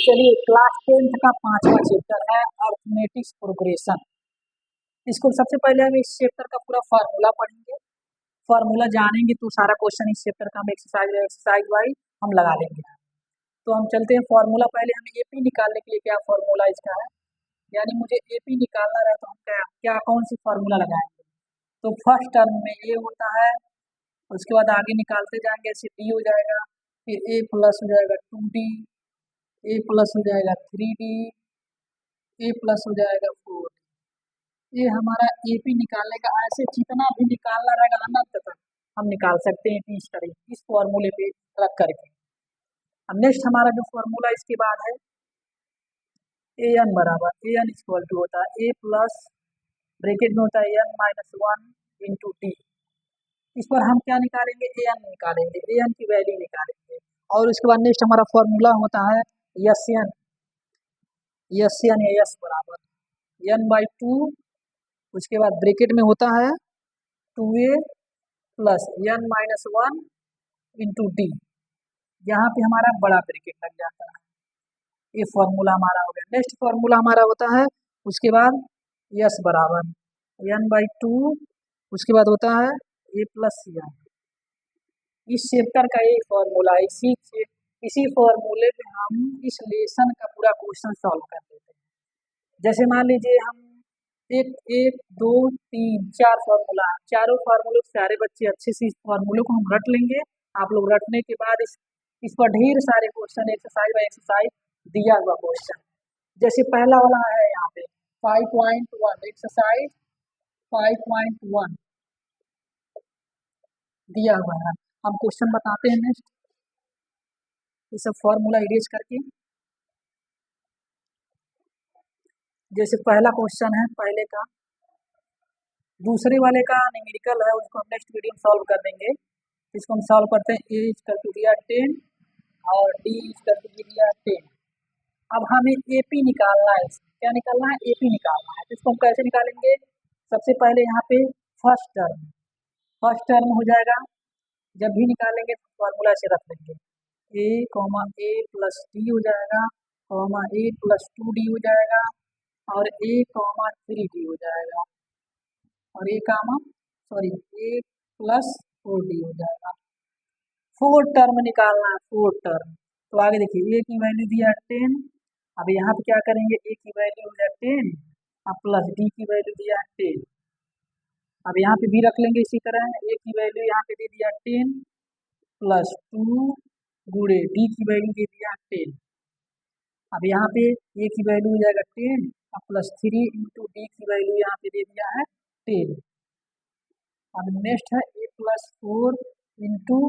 चलिए class 10th का 5वां चैप्टर है अर्थमेटिक्स प्रोग्रेशन। इसको सबसे पहले हम इस चैप्टर का पूरा फार्मूला पढ़ेंगे। फार्मूला जानेंगे तो सारा क्वेश्चन इस चैप्टर का हम एक्सरसाइज वाइज हम लगा लेंगे। तो हम चलते हैं फार्मूला। पहले हम एपी निकालने के लिए क्या फार्मूला इसका है, यानी मुझे एपी निकालना रहे तो हम क्या कौन सी फार्मूला लगाएंगे। तो फर्स्ट टर्म में ए होता है, उसके बाद आगे निकालते जाएंगे, ऐसे डी हो जाएगा, फिर ए प्लस हो जाएगा 2d, ए प्लस हो जाएगा 3d, ए प्लस हो जाएगा 4d। ये हमारा एपी निकालने का, ऐसे जितना भी निकालना रहेगा अनंत तक हम निकाल सकते हैं इस तरीके इस फॉर्मूले पे रख करके। अब नेक्स्ट हमारा जो फॉर्मूला इसके बाद है ए एन बराबर ए एन इक्वल टू होता है ए प्लस ब्रैकेट में होता है एन माइनस 1 इंटू डी। इस पर हम क्या निकालेंगे, ए एन निकालेंगे, ए एन की वैल्यू निकालेंगे। और उसके बाद नेक्स्ट हमारा फॉर्मूला होता है एस एन एस बराबर एन बाई 2, उसके बाद ब्रैकेट में होता है 2a plus N minus 1 into D. यहाँ पे हमारा बड़ा ब्रैकेट लग जाता है। ये फॉर्मूला हमारा हो गया। नेक्स्ट फॉर्मूला हमारा होता है उसके बाद एस बराबर एन बाई 2, उसके बाद होता है ए प्लस एन। इस चैप्टर का एक फॉर्मूला, इसी फॉर्मूले पे हम इस लेसन का पूरा क्वेश्चन सॉल्व कर देते हैं। जैसे मान लीजिए हम एक दो तीन चार फार्मूला, चारों फार्मूले सारे बच्चे अच्छे से इस फार्मूले को हम रट लेंगे। आप लोग रटने के बाद इस पर ढेर सारे क्वेश्चन एक्सरसाइज बाय एक्सरसाइज दिया हुआ क्वेश्चन। जैसे पहला वाला है यहाँ पे 5.1 एक्सरसाइज 5.1 दिया हुआ है। हम क्वेश्चन बताते हैं नेक्स्ट, ये सब फॉर्मूला इरेज करके। जैसे पहला क्वेश्चन है पहले का, दूसरे वाले का न्यूमेरिकल है, उसको हम नेक्स्ट वीडियो में सॉल्व कर देंगे। इसको हम सॉल्व करते हैं। ए इक्वल टू दिया 10 और डी इक्वल टू दिया 10। अब हमें एपी निकालना है। इसमें क्या निकालना है, एपी निकालना है। इसको हम कैसे निकालेंगे, सबसे पहले यहाँ पे फर्स्ट टर्म हो जाएगा। जब भी निकालेंगे तो फॉर्मूला से रख देंगे, ए प्लस डी हो जाएगा, ए प्लस 2d हो जाएगा, और ए 3d हो जाएगा, और ए प्लस 4d हो जाएगा। 4 टर्म निकालना है, 4 टर्म। तो आगे देखिए ए की वैल्यू दिया 10। अब यहाँ पे क्या करेंगे, ए की वैल्यू हो जाए 10 और प्लस डी की वैल्यू दिया 10। अब यहाँ पे भी रख लेंगे इसी तरह, ए की वैल्यू यहाँ पे दे दिया 10 प्लस 2 गुणे डी की वैल्यू दे दिया 10। अब यहाँ पे ए की वैल्यू हो जाएगा 10 और प्लस 3 इंटू डी की वैल्यू यहाँ पे दे दिया है 10। अब नेक्स्ट है ए प्लस 4 इंटू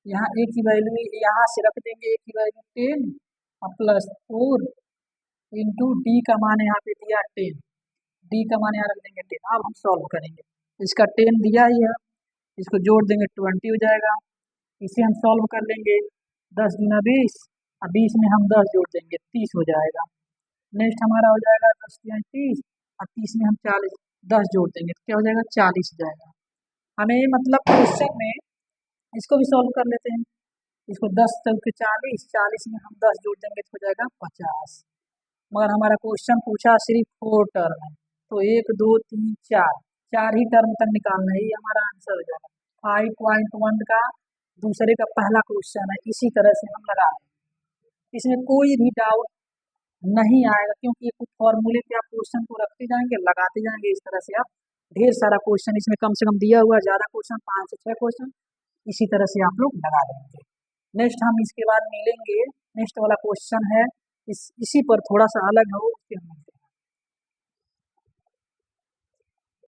यहाँ ए की वैल्यू यहाँ से रख देंगे, ए की वैल्यू 10 और प्लस 4 इंटू डी का मान यहाँ पे दिया 10, डी का मान यहाँ रख देंगे 10। अब हम सॉल्व करेंगे, इसका 10 दिया ही है, इसको जोड़ देंगे 20 हो जाएगा। इसे हम सॉल्व कर लेंगे, 10 गुना 20 और 20 में हम 10 जोड़ देंगे 30 हो जाएगा। नेक्स्ट हमारा हो जाएगा 10 या 30 और 30 में हम 40 10 जोड़ देंगे तो क्या हो जाएगा 40 हो जाएगा। हमें मतलब क्वेश्चन में इसको भी सॉल्व कर लेते हैं। इसको 10 चौके 40, 40 में हम 10 जोड़ देंगे तो हो जाएगा 50। मगर हमारा क्वेश्चन पूछा सिर्फ 4 टर्म है, तो 1 2 3 4 ही टर्म तक निकालना है, ये हमारा आंसर हो जाएगा। 5.1 का दूसरे का पहला क्वेश्चन है, इसी तरह से हम लगा लेंगे, इसमें कोई भी डाउट नहीं आएगा, क्योंकि कुछ फॉर्मूले पे आप क्वेश्चन को रखते जाएंगे लगाते जाएंगे। इस तरह से आप ढेर सारा क्वेश्चन इसमें कम से कम दिया हुआ ज़्यादा क्वेश्चन 5 से 6 क्वेश्चन इसी तरह से आप लोग लगा लेंगे। नेक्स्ट हम इसके बाद मिलेंगे, नेक्स्ट वाला क्वेश्चन है इसी पर थोड़ा सा अलग हो, उसके हम